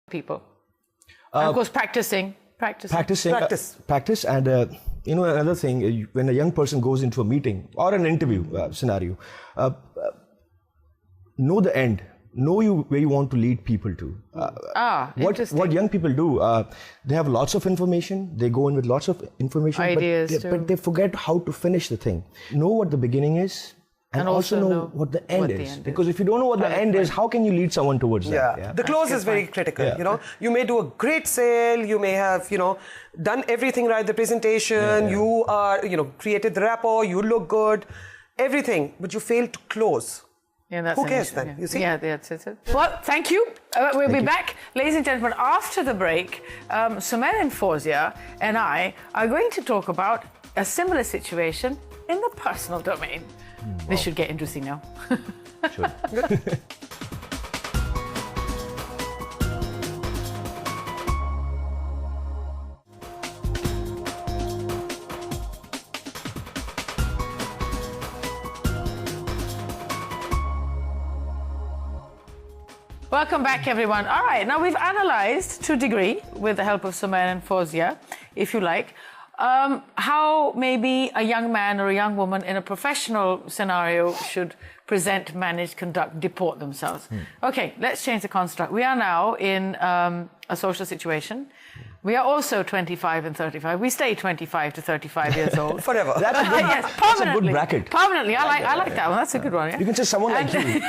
people? And of course, practice. And another thing, when a young person goes into a meeting or an interview scenario, know the end. Know where you want to lead people to. What young people do, they have lots of information. They go in with lots of information, ideas, but they forget how to finish the thing. Know what the beginning is. And also know what the end is. Because if you don't know what the end is, how can you lead someone towards that? Yeah, the close is very critical. Yeah. You may do a great sale, you may have, done everything right, the presentation, you are, created the rapport, you look good, everything, but you fail to close. Yeah, who cares then? You see? Yeah, that's it. Well, thank you. We'll be back, ladies and gentlemen, after the break. Sumer and Fawzia and I are going to talk about a similar situation in the personal domain. This should get interesting now. Sure. Welcome back, everyone. All right, now we've analysed to a degree, with the help of Sumer and Fawzia, if you like, how maybe a young man or a young woman in a professional scenario should present, manage, conduct, deport themselves. Okay, let's change the construct. We are now in a social situation. We are also 25 and 35. We stay 25 to 35 years old. Forever. That's a good bracket. Permanently. I like that one. That's a good one. Yeah? You can say someone like you.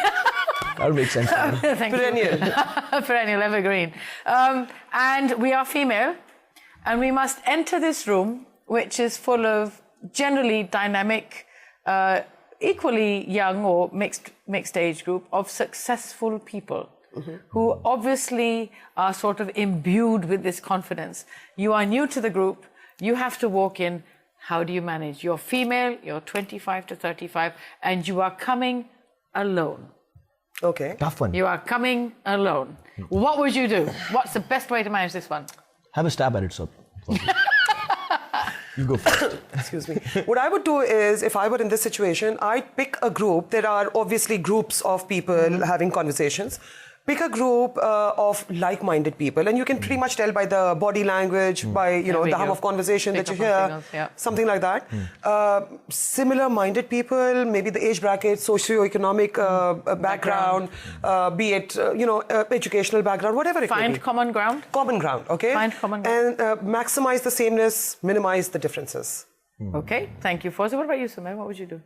That would make sense. Thank Perennial. you. Perennial, evergreen. And we are female. And we must enter this room, which is full of generally dynamic, equally young or mixed age group of successful people who obviously are sort of imbued with this confidence. You are new to the group. You have to walk in. How do you manage? You're female, you're 25 to 35, and you are coming alone. Okay. Tough one. You are coming alone. What would you do? What's the best way to manage this one? Have a stab at it, sir. You go first. Excuse me. What I would do is, if I were in this situation, I'd pick a group. There are obviously groups of people having conversations. Pick a group of like-minded people, and you can pretty much tell by the body language, by the hum of conversation that you hear, something like that. Similar-minded people, maybe the age bracket, socio-economic background, be it educational background, whatever it may be. Find common ground. Common ground, okay. Find common ground. And maximize the sameness, minimize the differences. Okay, thank you, Fawzia. What about you, Sumer? What would you do?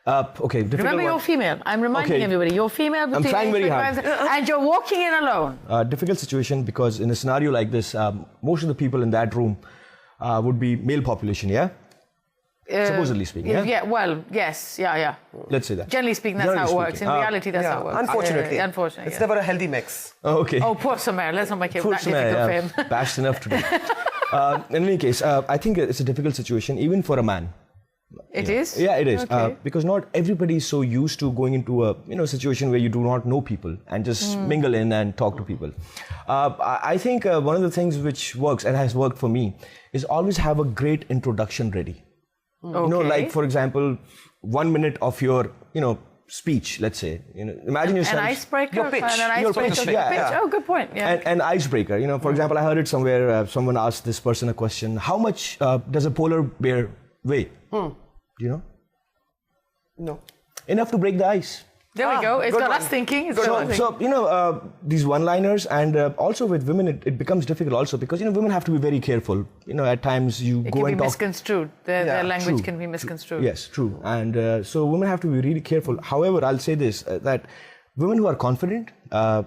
Okay, remember, you're female. I'm reminding everybody, you're female. I'm trying very hard. And you're walking in alone. Difficult situation, because in a scenario like this, most of the people in that room would be male population, yeah? Supposedly speaking, yeah? Yeah, well, yes, yeah. Let's say that. Generally speaking, that's how it works. In reality, that's how it works. Unfortunately. Unfortunately. It's never a healthy mix. Oh, okay. Oh, poor Sumer. Let's not make it Poor that difficult for him. Bashed enough today. In any case, I think it's a difficult situation, even for a man. It is? Yeah, it is. Okay. Because not everybody is so used to going into a situation where you do not know people and just mingle in and talk to people. I think one of the things which works and has worked for me is always have a great introduction ready. Okay. Like for example, 1 minute of your speech, let's say. Imagine yourself. An icebreaker? Your pitch. Your pitch. Yeah. Oh, good point. Yeah. An icebreaker. For example, I heard it somewhere. Someone asked this person a question. How much does a polar bear weigh? Do you know? No. Enough to break the ice. There we go. It's got us thinking. So these one-liners, and also with women, it becomes difficult also, because women have to be very careful. At times you go and talk. It can be misconstrued. Their language can be misconstrued. Yes, true. And so women have to be really careful. However, I'll say this, that women who are confident,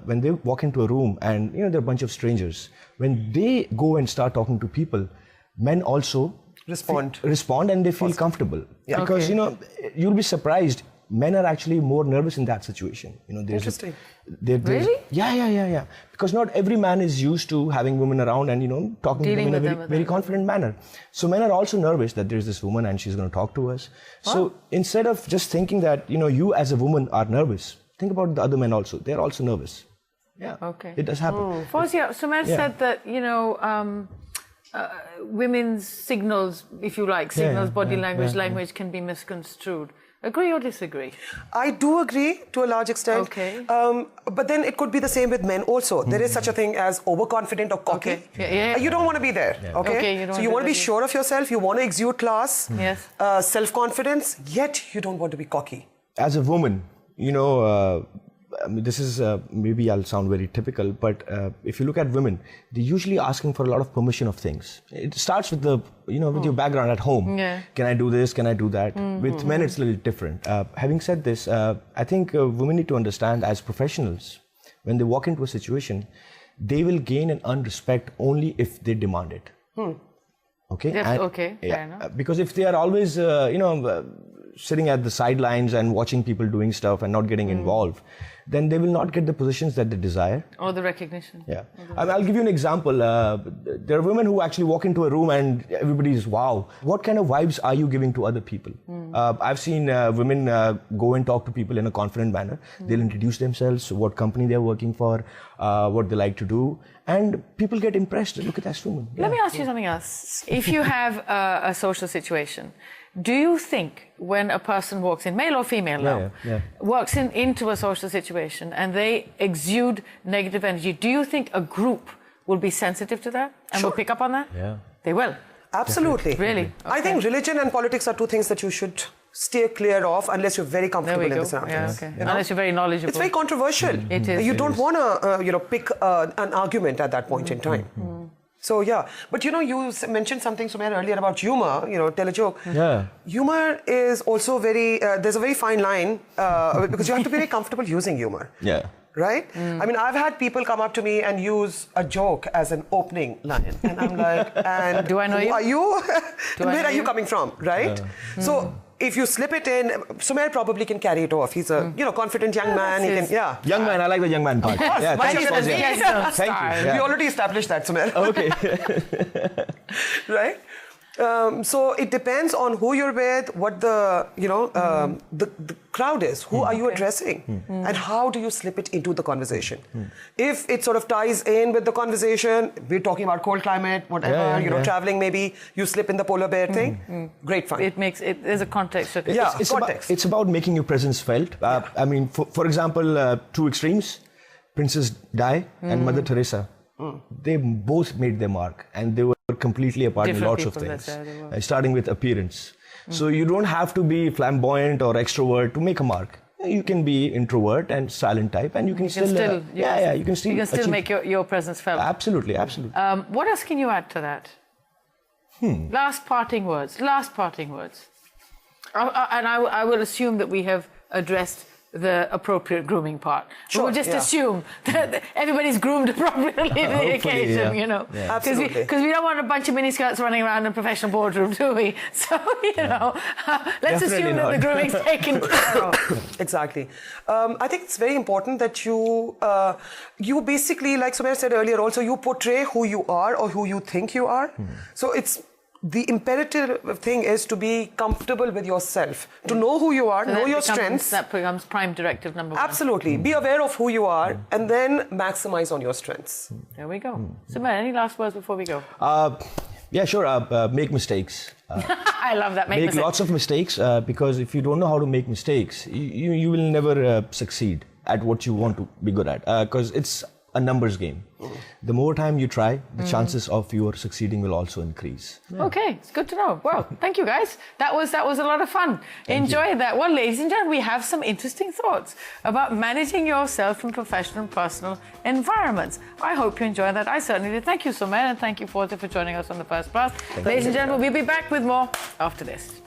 when they walk into a room and there are a bunch of strangers, when they go and start talking to people, men also respond and they feel comfortable. Yeah. Because you'll be surprised, men are actually more nervous in that situation. Interesting. Really? Yeah. Because not every man is used to having women around and talking to them in a very confident manner. So men are also nervous that there's this woman and she's going to talk to us. Wow. So instead of just thinking that you as a woman are nervous, think about the other men also. They're also nervous. Yeah. Okay. It does happen. Fawzia, Sumer said that women's signals, if you like, body language can be misconstrued. Agree or disagree? I do agree to a large extent. Okay. But then it could be the same with men also. There is such a thing as overconfident or cocky. Okay. Yeah. You don't want to be there. Okay. You don't So you want to be sure of yourself. You want to exude class. Yes. Self-confidence. Yet you don't want to be cocky. As a woman, I mean, this is maybe I'll sound very typical, but if you look at women, they're usually asking for a lot of permission of things. It starts with with your background at home. Yeah. Can I do this? Can I do that? With men, it's a little different. Having said this, I think women need to understand as professionals, when they walk into a situation, they will gain and earn respect only if they demand it. Okay. Yes, okay. Fair enough. Because if they are always, sitting at the sidelines and watching people doing stuff and not getting involved, then they will not get the positions that they desire. Or the recognition. Yeah. I'll give you an example. There are women who actually walk into a room and everybody is, wow, what kind of vibes are you giving to other people? I've seen women go and talk to people in a confident manner. They'll introduce themselves, what company they're working for, what they like to do. And people get impressed. Look at that woman. Let me ask you something else. If you have a social situation, do you think when a person walks in, male or female now, walks into a social situation and they exude negative energy, do you think a group will be sensitive to that and will pick up on that? Yeah. They will? Absolutely. Really? Okay. I think religion and politics are two things that you should steer clear of unless you're very comfortable in the surroundings. Yeah, okay. Unless you're very knowledgeable. It's very controversial. It is. You don't want to, pick an argument at that point in time. So, yeah. But, you mentioned something, Sumer, earlier about humor, tell a joke. Yeah. Humor is also very, there's a very fine line because you have to be very comfortable using humor. Yeah. Right? I mean, I've had people come up to me and use a joke as an opening line. And I'm like, and do I know you? Who are you? And where are you you coming from? Right? So, if you slip it in, Sumer probably can carry it off. He's a, confident young man. He can, Young man, I like the young man part. Yeah, Thank you. Thank you. Yeah. We already established that, Sumer. Okay. Right? So it depends on who you're with, what the crowd is. Who are you addressing? And how do you slip it into the conversation? If it sort of ties in with the conversation, we're talking about cold climate, whatever, traveling maybe, you slip in the polar bear thing, great fun. There's a context. It's about making your presence felt. I mean, for example, two extremes, Princess Di and Mother Teresa. They both made their mark and they were completely apart in lots of things, starting with appearance. So you don't have to be flamboyant or extrovert to make a mark. You can be introvert and silent type, and you can still make your presence felt. Absolutely. What else can you add to that? Last parting words. And I will assume that we have addressed the appropriate grooming part. Sure, we'll just assume that everybody's groomed appropriately to the occasion, Absolutely. Because we don't want a bunch of miniskirts running around in a professional boardroom, do we? So, let's assume that the grooming's taken care of. Exactly. I think it's very important that you basically, like Sumer said earlier also, you portray who you are or who you think you are. So it's the imperative thing is to be comfortable with yourself, to know who you are, know your strengths. That becomes prime directive number one. Absolutely. Be aware of who you are and then maximize on your strengths. There we go. Sumer, any last words before we go? Yeah, sure. Make mistakes. I love that. Make lots of mistakes because if you don't know how to make mistakes, you will never succeed at what you want to be good at because it's a numbers game. The more time you try, the chances of your succeeding will also increase. Okay, it's good to know. Well, thank you guys. That was a lot of fun. Enjoyed that. Well, ladies and gentlemen, we have some interesting thoughts about managing yourself in professional and personal environments. I hope you enjoyed that. I certainly did. Thank you, Sumer, and thank you, Fawzia, for joining us on The First Pass. Ladies and gentlemen, we'll be back with more after this.